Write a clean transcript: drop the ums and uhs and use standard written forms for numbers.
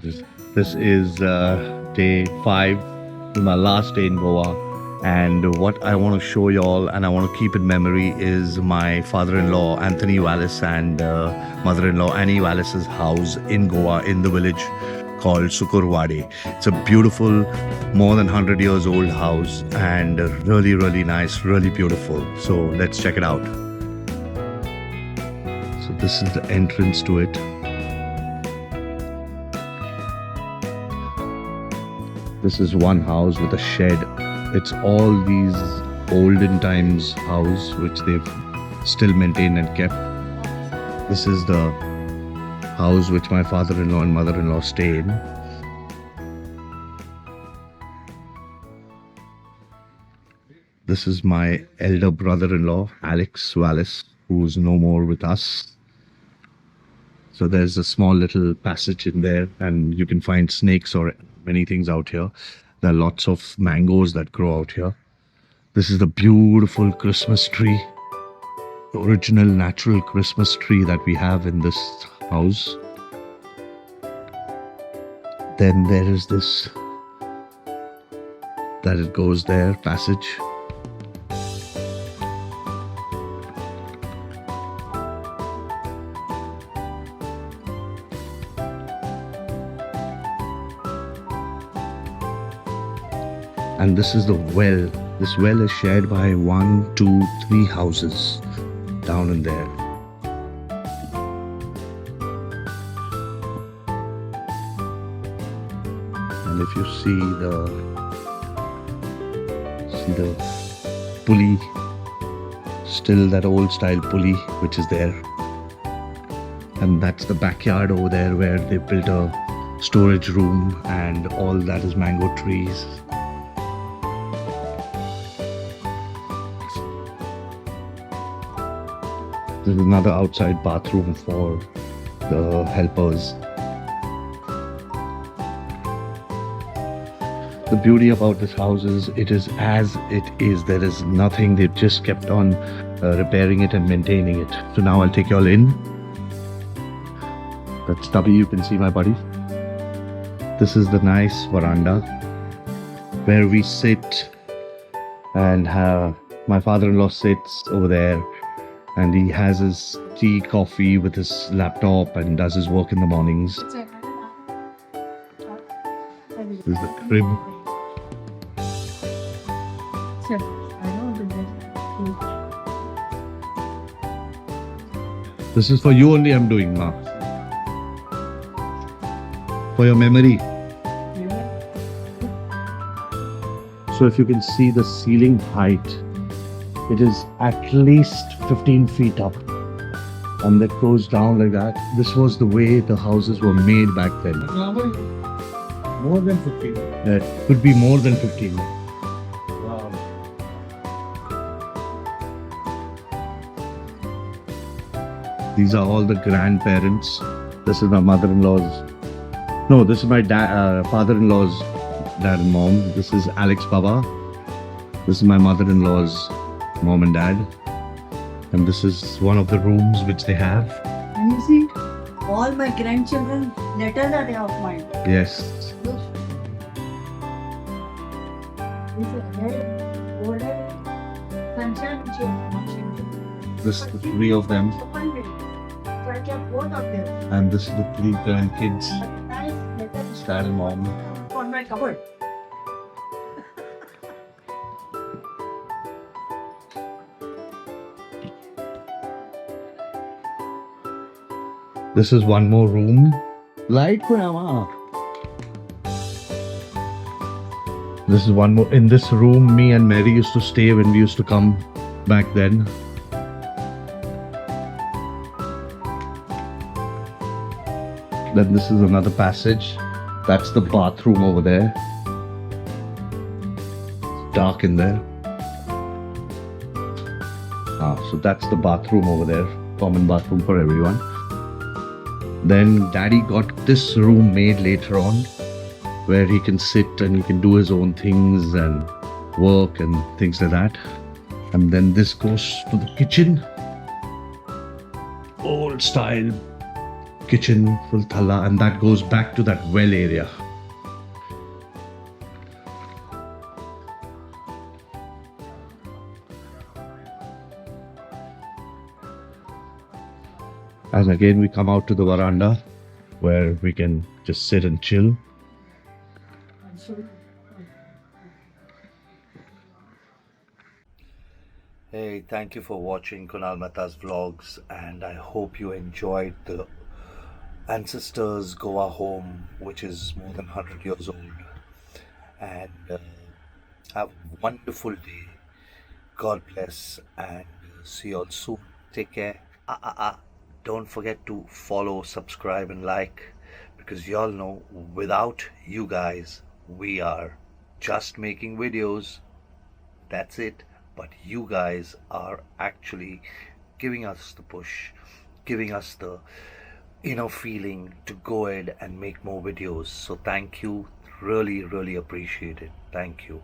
This is day 5, my last day in Goa. And what I want to show y'all and I want to keep in memory is my father-in-law Anthony Wallace and mother-in-law Annie Wallace's house in Goa in the village called SUKUR VADE. It's a beautiful, more than 100 years old house and really, really nice, really beautiful. So let's check it out. So this is the entrance to it. This is one house with a shed. It's all these olden times house which they've still maintained and kept. This is the house which my father-in-law and mother-in-law stay in. This is my elder brother-in-law, Alex Wallace, who's no more with us. So there's a small little passage in there and you can find snakes or many things out here. There are lots of mangoes that grow out here. This is the beautiful Christmas tree, the original natural Christmas tree that we have in this house. Then there is this, that it goes there, passage. And this is the well. This well is shared by 1, 2, 3 houses down in there. And if you see the pulley, still that old style pulley which is there. And that's the backyard over there where they built a storage room and all that is mango trees. There's another outside bathroom for the helpers. The beauty about this house is it is as it is. There is nothing. They've just kept on repairing it and maintaining it. So now I'll take you all in. That's Stubby. You can see my buddy. This is the nice veranda where we sit and my father-in-law sits over there. And he has his tea, coffee with his laptop and does his work in the mornings. This is the crib. This is for you only I'm doing, Ma. For your memory. So if you can see the ceiling height, it is at least 15 feet up and that goes down like that. This was the way the houses were made back then. More than 15. It could be more than 15. Wow. These are all the grandparents. This is my mother-in-law's. No, this is my father-in-law's dad and mom. This is Alex Baba. This is my mother-in-law's mom and dad, and this is one of the rooms which they have. And you see, all my grandchildren letters are there of mine. Yes. This is the 3 of them, So I kept both of them. and this is the 3 grandkids, dad and mom. On my cupboard. This is one more room. Light ko naman. This is one more. In this room, me and Mary used to stay when we used to come back then. Then this is another passage. That's the bathroom over there. It's dark in there. So that's the bathroom over there. Common bathroom for everyone. Then Daddy got this room made later on where he can sit and he can do his own things and work and things like that. And then this goes to the kitchen. Old style kitchen, full thala, and that goes back to that well area. And again, we come out to the veranda where we can just sit and chill. Hey, thank you for watching Kunal Mehta's vlogs, and I hope you enjoyed the Ancestors Goa home, which is more than 100 years old. And have a wonderful day. God bless, and see you all soon. Take care. Don't forget to follow, subscribe, and like, because you all know without you guys, we are just making videos. That's it. But you guys are actually giving us the push, giving us the feeling to go ahead and make more videos. So thank you. Really, really appreciate it. Thank you.